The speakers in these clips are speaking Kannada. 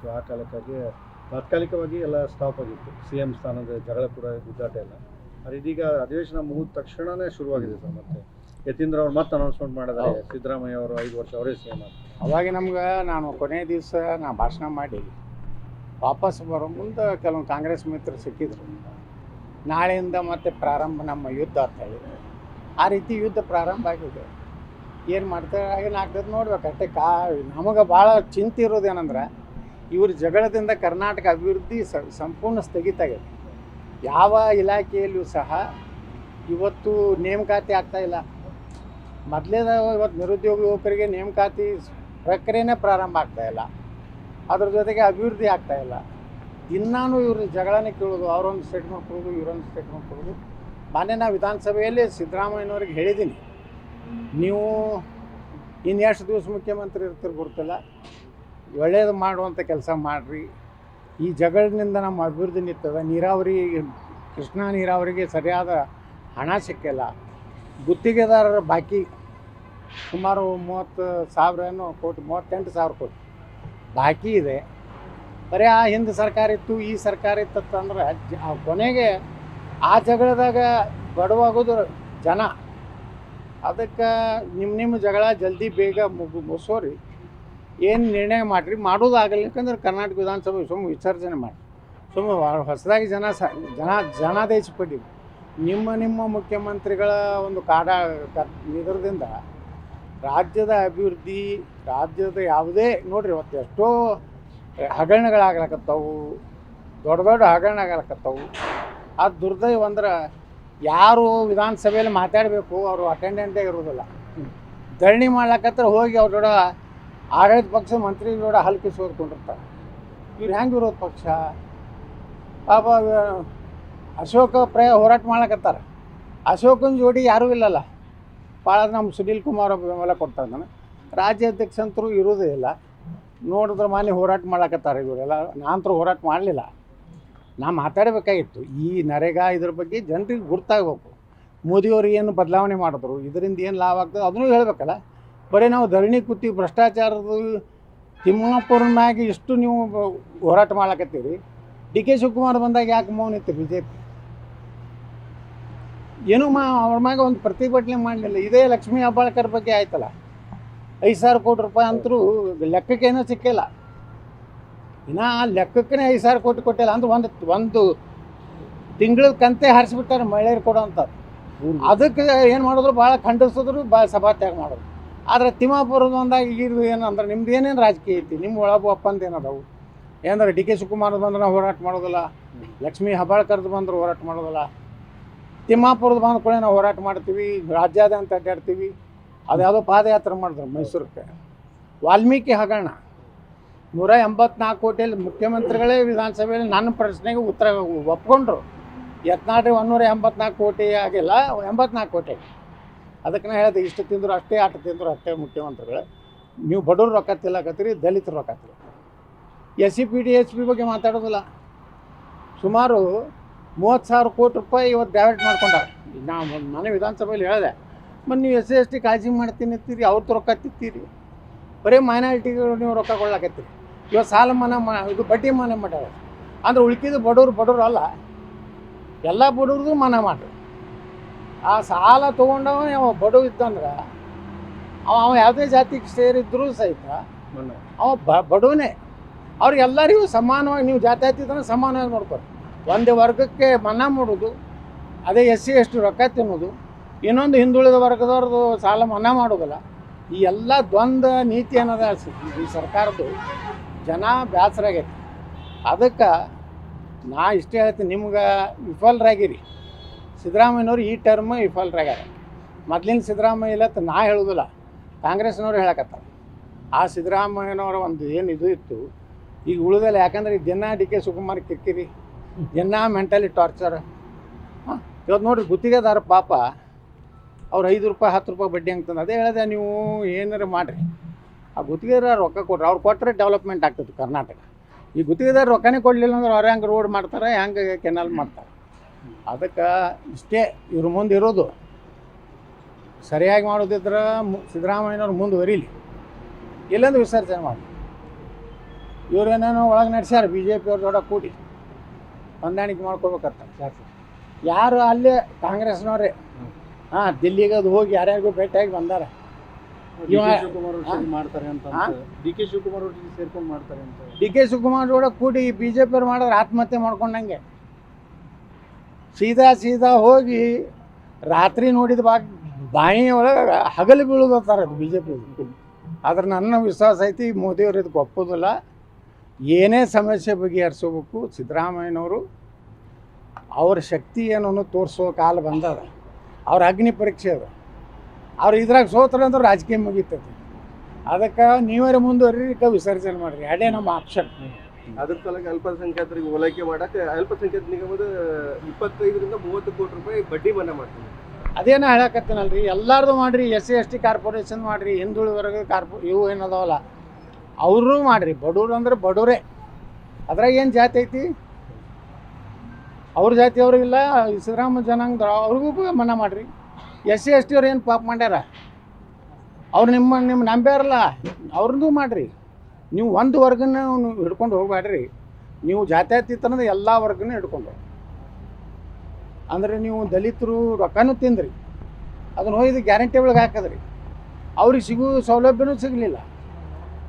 ಆಗಿತ್ತು. ಆ ಕಾಲಕ್ಕಾಗಿ ತಾತ್ಕಾಲಿಕವಾಗಿ ಎಲ್ಲ ಸ್ಟಾಪ್ ಆಗಿತ್ತು. CM ಸ್ಥಾನದ ಜಗಳ ಕೂಡ ಗುದ್ದಾಟ ಎಲ್ಲ. ಆದರೆ ಇದೀಗ ಅಧಿವೇಶನ ಮುಗಿದ ತಕ್ಷಣವೇ ಶುರುವಾಗಿದೆ ಸರ್. ಮತ್ತೆ ಯತೀಂದ್ರ ಅವ್ರು ಮತ್ತೆ ಅನೌನ್ಸ್ಮೆಂಟ್ ಮಾಡಿದ್ದಾರೆ, ಸಿದ್ದರಾಮಯ್ಯ ಅವರು 5 ವರ್ಷ ಅವರೇ CM ಅಂತ. ಅವಾಗ ನಮ್ಗೆ ನಾನು ಕೊನೆಯ ದಿವಸ ಭಾಷಣ ಮಾಡಿ ವಾಪಸ್ ಬರೋ ಮುಂದೆ ಕೆಲವೊಂದು ಕಾಂಗ್ರೆಸ್ ಮಿತ್ರರು ಸಿಕ್ಕಿದ್ರು. ನಾಳೆಯಿಂದ ಮತ್ತೆ ಪ್ರಾರಂಭ ನಮ್ಮ ಯುದ್ಧ ಅಂತ ಹೇಳಿ ಆ ರೀತಿ ಯುದ್ಧ ಪ್ರಾರಂಭ ಆಗಿದೆ. ಏನು ಮಾಡ್ತಾರೆ ಏನಾಗ್ತದೆ ನೋಡ್ಬೇಕು ಅಷ್ಟೇ. ನಮಗೆ ಭಾಳ ಚಿಂತೆ ಇರೋದೇನೆಂದ್ರೆ ಇವ್ರ ಜಗಳದಿಂದ ಕರ್ನಾಟಕ ಅಭಿವೃದ್ಧಿ ಸಂಪೂರ್ಣ ಸ್ಥಗಿತ ಆಗಿದೆ. ಯಾವ ಇಲಾಖೆಯಲ್ಲೂ ಸಹ ಇವತ್ತು ನೇಮಕಾತಿ ಆಗ್ತಾಯಿಲ್ಲ. ಮೊದಲೇದ ಇವತ್ತು ನಿರುದ್ಯೋಗ ಯುವಕರಿಗೆ ನೇಮಕಾತಿ ಪ್ರಕ್ರಿಯೆನೇ ಪ್ರಾರಂಭ ಆಗ್ತಾಯಿಲ್ಲ. ಅದ್ರ ಜೊತೆಗೆ ಅಭಿವೃದ್ಧಿ ಆಗ್ತಾಯಿಲ್ಲ. ಇನ್ನೂ ಇವ್ರ ಜಗಳನೇ ಕೇಳೋದು, ಅವರೊಂದು ಸ್ಟೇಟ್ಮೆಂಟ್ ಕೊಡೋದು, ಇವರೊಂದು ಸ್ಟೇಟ್ಮೆಂಟ್ ಕೊಡೋದು. ಮೊನ್ನೆ ನಾವು ವಿಧಾನಸಭೆಯಲ್ಲಿ ಸಿದ್ದರಾಮಯ್ಯನವ್ರಿಗೆ ಹೇಳಿದ್ದೀನಿ, ನೀವು ಇನ್ನೆಷ್ಟು ದಿವಸ ಮುಖ್ಯಮಂತ್ರಿ ಇರ್ತೀರಿ ಗೊತ್ತಿಲ್ಲ, ಒಳ್ಳೆಯದು ಮಾಡುವಂಥ ಕೆಲಸ ಮಾಡಿರಿ. ಈ ಜಗಳಿನಿಂದ ನಮ್ಮ ಅಭಿವೃದ್ಧಿ ನಿಂತದ. ನೀರಾವರಿ, ಕೃಷ್ಣಾ ನೀರಾವರಿಗೆ ಸರಿಯಾದ ಹಣ ಸಿಕ್ಕಿಲ್ಲ. ಗುತ್ತಿಗೆದಾರರ ಬಾಕಿ ಸುಮಾರು 30,000 ಕೋಟಿ, 38,000 ಕೋಟಿ ಬಾಕಿ ಇದೆ. ಬರೀ ಆ ಹಿಂದೆ ಸರ್ಕಾರ ಇತ್ತು, ಈ ಸರ್ಕಾರ ಇತ್ತಂದ್ರೆ ಕೊನೆಗೆ ಆ ಜಗಳದಾಗ ಬಡವಾಗೋದು ಜನ. ಅದಕ್ಕೆ ನಿಮ್ಮ ಜಗಳ ಜಲ್ದಿ ಬೇಗ ಮುಗಿಸೋರಿ. ಏನು ನಿರ್ಣಯ ಮಾಡಿರಿ, ಮಾಡೋದಾಗಲಿಕ್ಕಂದ್ರೆ ಕರ್ನಾಟಕ ವಿಧಾನಸಭೆ ಸುಮ್ಮನೆ ವಿಸರ್ಜನೆ ಮಾಡಿ, ಸುಮ್ಮನೆ ಹೊಸದಾಗಿ ಜನಾದೇಶ ಪಡಿ. ನಿಮ್ಮ ಮುಖ್ಯಮಂತ್ರಿಗಳ ಒಂದು ಇದರದಿಂದ ರಾಜ್ಯದ ಅಭಿವೃದ್ಧಿ, ರಾಜ್ಯದ ಯಾವುದೇ ನೋಡ್ರಿ ಇವತ್ತು ಎಷ್ಟೋ ಹಗರಣಗಳಾಗ್ಲಕತ್ತವು, ದೊಡ್ಡ ದೊಡ್ಡ ಹಗರಣ ಆಗ್ಲಕತ್ತವು. ಅದು ದುರ್ದೈವ ಅಂದ್ರೆ ಯಾರು ವಿಧಾನಸಭೆಯಲ್ಲಿ ಮಾತಾಡಬೇಕು ಅವರು ಅಟೆಂಡೆಂಟೇ ಇರೋದಿಲ್ಲ. ಧರಣಿ ಮಾಡ್ಲಕತ್ರ ಹೋಗಿ ಅವ್ರ ಜೋಡ ಆಡಳಿತ ಪಕ್ಷದ ಮಂತ್ರಿ ಜೋಡ ಹಲ್ಕಿ ಸೋದ್ಕೊಂಡಿರ್ತಾರೆ. ಇವ್ರು ಹೆಂಗೆ ವಿರೋಧ ಪಕ್ಷ? ಪಾಪ ಅಶೋಕ ಹೋರಾಟ ಮಾಡ್ಲಕತ್ತಾರೆ. ಅಶೋಕನ ಜೋಡಿ ಯಾರೂ ಇಲ್ಲಲ್ಲ. ಭಾಳ ನಮ್ಮ ಸುನೀಲ್ ಕುಮಾರ್ ಬೆಂಬಲ ಕೊಡ್ತಾರೆ. ನಾನು ರಾಜ್ಯಾಧ್ಯಕ್ಷ ಅಂತರೂ ಇರೋದೇ ಇಲ್ಲ. ನೋಡಿದ್ರೆ ಮನೆ ಹೋರಾಟ ಮಾಡ್ಲಕತ್ತಾರೆ ಇವರೆಲ್ಲ. ನಾನಂತರೂ ಹೋರಾಟ ಮಾಡಲಿಲ್ಲ. ನಾ ಮಾತಾಡಬೇಕಾಗಿತ್ತು ಈ ನರೇಗಾ ಇದ್ರ ಬಗ್ಗೆ ಜನರಿಗೆ ಗುರ್ತಾಗಬೇಕು. ಮೋದಿಯವರು ಏನು ಬದಲಾವಣೆ ಮಾಡಿದ್ರು, ಇದರಿಂದ ಏನು ಲಾಭ ಆಗ್ತದೆ ಅದನ್ನೂ ಹೇಳಬೇಕಲ್ಲ. ಬರೀ ನಾವು ಧರಣಿ ಕೂತಿ ಭ್ರಷ್ಟಾಚಾರದ ತಿಮ್ಮಾಪುರ ಮ್ಯಾಗೆ ಇಷ್ಟು ನೀವು ಹೋರಾಟ ಮಾಡ್ಲಕತ್ತೀರಿ. DK ಶಿವಕುಮಾರ್ ಬಂದಾಗ ಯಾಕೆ ಮೌನ ಇತ್ತು BJP? ಏನೂ ಅವ್ರ ಮ್ಯಾಗ ಒಂದು ಪ್ರತಿಭಟನೆ ಮಾಡಲಿಲ್ಲ. ಇದೇ ಲಕ್ಷ್ಮೀ ಹೆಬ್ಬಾಳ್ಕರ್ ಬಗ್ಗೆ ಆಯ್ತಲ್ಲ, 5,000 ಕೋಟಿ ರೂಪಾಯಿ ಅಂತರೂ ಲೆಕ್ಕಕ್ಕೇನೂ ಸಿಕ್ಕಿಲ್ಲ. ಇನ್ನು ಲೆಕ್ಕಕ್ಕೇ 5,000 ಕೋಟಿ ಕೊಟ್ಟಿಲ್ಲ ಅಂದ್ರೆ ಒಂದು ತಿಂಗಳ ಕಂತೆ ಹಾರಿಸ್ಬಿಟ್ಟಾರೆ ಮಹಿಳೆಯರು ಕೊಡೋ ಅಂಥದ್ದು. ಅದಕ್ಕೆ ಏನು ಮಾಡಿದ್ರು, ಭಾಳ ಖಂಡಿಸಿದ್ರು, ಭಾಳ ಸಭಾತ್ಯಾಗ ಮಾಡಿದ್ರು. ಆದರೆ ತಿಮ್ಮಾಪುರದ ಬಂದಾಗ ಇದು ಏನಂದ್ರೆ ನಿಮ್ದು ಏನೇನು ರಾಜಕೀಯ ಐತಿ, ನಿಮ್ಮ ಒಳಗೆ ಒಪ್ಪಂದ ಏನದಾವು ಏನಂದ್ರೆ DK ಶಿವಕುಮಾರ್ ಬಂದ್ರೆ ನಾವು ಹೋರಾಟ ಮಾಡೋದಿಲ್ಲ, ಲಕ್ಷ್ಮೀ ಹೆಬ್ಬಾಳ್ಕರ್ದು ಬಂದ್ರೆ ಹೋರಾಟ ಮಾಡೋದಿಲ್ಲ, ತಿಮ್ಮಾಪುರದ ಬಂದ ಕೂಡ ನಾವು ಹೋರಾಟ ಮಾಡ್ತೀವಿ, ರಾಜ್ಯಾದ್ಯಂತ ಅಡ್ಡಾಡ್ತೀವಿ. ಅದ್ಯಾವುದೋ ಪಾದಯಾತ್ರೆ ಮಾಡಿದ್ರು ಮೈಸೂರಕ್ಕೆ. ವಾಲ್ಮೀಕಿ ಹಗರಣ 184 ಕೋಟಿಯಲ್ಲಿ ಮುಖ್ಯಮಂತ್ರಿಗಳೇ ವಿಧಾನಸಭೆಯಲ್ಲಿ ನನ್ನ ಪ್ರಶ್ನೆಗೆ ಉತ್ತರ ಒಪ್ಕೊಂಡ್ರು. ಯತ್ನಾಳ್ರಿ 184 ಕೋಟಿ ಆಗಿಲ್ಲ, 84 ಕೋಟಿ. ಅದಕ್ಕೆ ನಾ ಹೇಳಿದೆ, ಇಷ್ಟು ತಿಂದರು ಅಷ್ಟೇ, ಅಷ್ಟು ತಿಂದರು ಅಷ್ಟೇ ಮುಖ್ಯಮಂತ್ರಿಗಳೇ. ನೀವು ಬಡವ್ರು ರೊಕ್ಕ ತಿಲ್ಲಕತ್ತೀರಿ, ದಲಿತರು ರೊಕ್ಕ ತಿಲ್ಲ. SC/PD HP ಬಗ್ಗೆ ಮಾತಾಡೋದಿಲ್ಲ. ಸುಮಾರು 30,000 ಕೋಟಿ ರೂಪಾಯಿ ಇವತ್ತು ಡೈವರ್ಟ್ ಮಾಡ್ಕೊಂಡಾರೆ. ನಾವು ಮನೆ ವಿಧಾನಸಭೆಯಲ್ಲಿ ಹೇಳಿದೆ, ಮತ್ತು ನೀವು SC/ST ಕಾಳಜಿ ಮಾಡ್ತೀನಿ ಅಂತೀರಿ, ಅವ್ರದ್ದು ರೊಕ್ಕ ತಿತ್ತೀರಿ. ಬರೀ ಮೈನಾರಿಟಿಗಳು ನೀವು ರೊಕ್ಕ ಕೊಡ್ಲಾಕತ್ತೀರಿ. ಇವತ್ತು ಸಾಲ ಮನ್ನಾ ಇದು ಬಡ್ಡಿ ಮನ್ನಾ ಮಾಡ್ಯಾರ ಅಂದ್ರೆ ಉಳ್ಕಿದ ಬಡವ್ರು ಅಲ್ಲ, ಎಲ್ಲ ಬಡವ್ರದ್ದು ಮನ್ನಾ ಮಾಡ್ರಿ. ಆ ಸಾಲ ತೊಗೊಂಡವ ಅವ ಬಡವ ಇದ್ದಂದ್ರೆ ಅವ ಯಾವುದೇ ಜಾತಿಗೆ ಸೇರಿದ್ರೂ ಸಹಿತ ಅವ ಬಡವನೇ. ಅವ್ರಿಗೆಲ್ಲರಿಗೂ ಸಮಾನವಾಗಿ ನೀವು ಜಾತ್ಯತೀತನ ಸಮಾನವಾಗಿ ನೋಡ್ತಾರೆ. ಒಂದೇ ವರ್ಗಕ್ಕೆ ಮನ್ನಾ ಮಾಡೋದು, ಅದೇ SC/ST ರೊಕ್ಕ ತಿನ್ನೋದು, ಇನ್ನೊಂದು ಹಿಂದುಳಿದ ವರ್ಗದವ್ರದ್ದು ಸಾಲ ಮನ್ನಾ ಮಾಡೋದಿಲ್ಲ. ಈ ಎಲ್ಲ ದ್ವಂದ್ವ ನೀತಿ ಅನ್ನೋದ ಈ ಸರ್ಕಾರದ್ದು ಜನ ಬೇಸರಾಗೈತಿ. ಅದಕ್ಕೆ ನಾ ಇಷ್ಟೇ ಹೇಳ್ತೀನಿ, ನಿಮ್ಗೆ ವಿಫಲರಾಗಿರಿ. ಸಿದ್ದರಾಮಯ್ಯನವ್ರು ಈ ಟರ್ಮ್ ವಿಫಲರಾಗ್ಯಾರ. ಮೊದಲಿನ ಸಿದ್ದರಾಮಯ್ಯ ಇಲ್ಲ ನಾ ಹೇಳೋದಿಲ್ಲ, ಕಾಂಗ್ರೆಸ್ನವ್ರು ಹೇಳಕತ್ತಾರೆ. ಆ ಸಿದ್ದರಾಮಯ್ಯನವರ ಒಂದು ಏನು ಇದು ಇತ್ತು, ಈಗ ಉಳಿದಲ್ಲ. ಯಾಕಂದ್ರೆ ದಿನ DK ಶಿವಕುಮಾರ್ ಕಿರಿಕಿರಿ, ದಿನ ಮೆಂಟಲಿ ಟಾರ್ಚರ್. ಇವತ್ತು ನೋಡಿರಿ ಗುತ್ತಿಗೆದಾರ ಪಾಪ ಅವ್ರು 5 ರೂಪಾಯಿ 10 ರೂಪಾಯಿ ಬಡ್ಡಿ ಅಂತಂದು ಅದೇ ಹೇಳಿದೆ. ನೀವು ಏನಾರು ಮಾಡಿರಿ, ಆ ಗುತ್ತಿಗೆದಾರ ರೊಕ್ಕ ಕೊಡ್ರಿ, ಅವ್ರು ಕೊಟ್ಟರೆ ಡೆವಲಪ್ಮೆಂಟ್ ಆಗ್ತದೆ ಕರ್ನಾಟಕ. ಈ ಗುತ್ತಿಗೆದಾರ ರೊಕ್ಕನೇ ಕೊಡಲಿಲ್ಲ ಅಂದ್ರೆ ಅವ್ರು ಹೆಂಗೆ ರೋಡ್ ಮಾಡ್ತಾರೆ, ಹೆಂಗೆ ಕೆನಾಲ್ ಮಾಡ್ತಾರೆ. ಅದಕ್ಕೆ ಇಷ್ಟೇ ಇವ್ರ ಮುಂದೆ ಇರೋದು. ಸರಿಯಾಗಿ ಮಾಡೋದಿದ್ರೆ ಸಿದ್ದರಾಮಯ್ಯನವ್ರು ಮುಂದುವರೀಲಿ, ಇಲ್ಲಾಂದ್ರೆ ವಿಸರ್ಜನೆ ಮಾಡಿ. ಇವ್ರೇನೇನೋ ಒಳಗೆ ನಡೆಸ್ಯಾರ ಬಿ ಜೆ ಪಿಯವ್ರ ಜೋಡ ಕೂಡಿ ಹೊಂದಾಣಿಕೆ ಮಾಡ್ಕೋಬೇಕಂತ. ಯಾರು ಅಲ್ಲೇ ಕಾಂಗ್ರೆಸ್ನವ್ರೆ ಹಾಂ ದಿಲ್ಲಿಗೆ ಅದು ಹೋಗಿ ಯಾರ್ಯಾರಿಗೂ ಭೇಟಿಯಾಗಿ ಬಂದಾರ. ಡಿ ಕೆ ಶಿವಕುಮಾರ್ ಅವ್ರ ಜೊತೆ ಮಾಡ್ತಾರೆ ಅಂತ ಡಿ ಕೆ ಶಿವಕುಮಾರ್ ಅವ್ರ ಜೊತೆ ಸೇರ್ಕೊಂಡು ಮಾಡ್ತಾರೆ ಅಂತ ಡಿ ಕೆ ಶಿವಕುಮಾರ್ ಜೋಡ ಕೂಡಿ ಬಿ ಜೆ ಪಿಯವ್ರು ಮಾಡಿದ್ರೆ ಆತ್ಮಹತ್ಯೆ ಮಾಡ್ಕೊಂಡಂಗೆ ಸೀದಾ ಹೋಗಿ ರಾತ್ರಿ ನೋಡಿದ ಬಾಯಿ ಒಳಗೆ ಹಗಲು ಬೀಳೋದತ್ತಾರ ಅದು ಬಿ ಜೆ ಪಿ. ಆದ್ರೆ ನನ್ನ ವಿಶ್ವಾಸ ಐತಿ ಮೋದಿಯವ್ರು ಇದಕ್ಕೆ ಒಪ್ಪೋದಿಲ್ಲ. ಏನೇ ಸಮಸ್ಯೆ ಬಗೆಹರಿಸೋಬೇಕು ಸಿದ್ದರಾಮಯ್ಯನವರು ಅವ್ರ ಶಕ್ತಿ ಏನನ್ನು ತೋರಿಸೋ ಕಾಲ ಬಂದದ. ಅವ್ರ ಅಗ್ನಿ ಪರೀಕ್ಷೆ ಅದ. ಅವ್ರು ಇದ್ರಾಗ ಸೋತ್ರ ಅಂದ್ರೆ ರಾಜಕೀಯ ಮುಗೀತದೆ. ಅದಕ್ಕೆ ನೀವೇ ಮುಂದುವರಿಕ ವಿಸರ್ಜನೆ ಮಾಡಿರಿ, ಅದೇ ನಮ್ಮ ಆಪ್ಷನ್. ಅದ್ರ ಸಲುವಾಗಿ ಅಲ್ಪಸಂಖ್ಯಾತರಿಗೆ ಓಲೈಕೆ ಮಾಡಕ್ಕೆ ಅಲ್ಪಸಂಖ್ಯಾತ ನಿಗಮದ 25 ರಿಂದ 30 ಕೋಟಿ ರೂಪಾಯಿ ಬಡ್ಡಿ ಮನ್ನಾ ಮಾಡ್ತೀನಿ. ಅದೇನೋ ಹೇಳಕತ್ತೀನಲ್ರಿ, ಎಲ್ಲಾರ್ದು ಮಾಡಿರಿ. SC ST ಕಾರ್ಪೊರೇಷನ್ ಮಾಡಿರಿ, ಹಿಂದುಳಿದ ವರ್ಗ ಇವು ಏನದಾವಲ್ಲ ಅವರು ಮಾಡಿರಿ. ಬಡವ್ರು ಅಂದ್ರೆ ಬಡವರೇ, ಅದ್ರಾಗ ಏನು ಜಾತಿ ಐತಿ? ಅವ್ರ ಜಾತಿ ಅವ್ರಿಗಿಲ್ಲ, ಸಿದ್ದರಾಮ ಜನಾಂಗದ ಅವ್ರಿಗೂ ಮನ್ನಾ ಮಾಡಿರಿ. SC ST ಅವ್ರು ಏನು ಪಾಪ ಮಾಡ್ಯಾರ? ಅವ್ರು ನಿಮ್ಮ ನಂಬ್ಯಾರಲ್ಲ, ಅವ್ರದ್ದು ಮಾಡಿರಿ. ನೀವು ಒಂದು ವರ್ಗನ ಹಿಡ್ಕೊಂಡು ಹೋಗ್ಬೇಡ್ರಿ. ನೀವು ಜಾತ್ಯತೀತನದ ಎಲ್ಲ ವರ್ಗನ ಹಿಡ್ಕೊಂಡು ಅಂದರೆ ನೀವು ದಲಿತರು ರೊಕ್ಕನೂ ತಿಂದ್ರಿ, ಅದನ್ನು ಹೋಯ್ದು ಗ್ಯಾರಂಟಿ ಒಳಗೆ ಹಾಕಿದ್ರಿ, ಅವ್ರಿಗೆ ಸಿಗೋ ಸೌಲಭ್ಯನೂ ಸಿಗಲಿಲ್ಲ.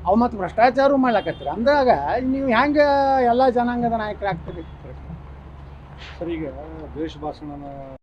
ಅವು ಮತ್ತು ಭ್ರಷ್ಟಾಚಾರ ಮಾಡ್ಲಾಕತ್ತೀರಿ. ಅಂದಾಗ ನೀವು ಹೆಂಗೆ ಎಲ್ಲ ಜನಾಂಗದ ನಾಯಕರಾಗ್ತೀರಿ? ಸರ್, ಈಗ ದ್ವೇಷ ಭಾಷಣ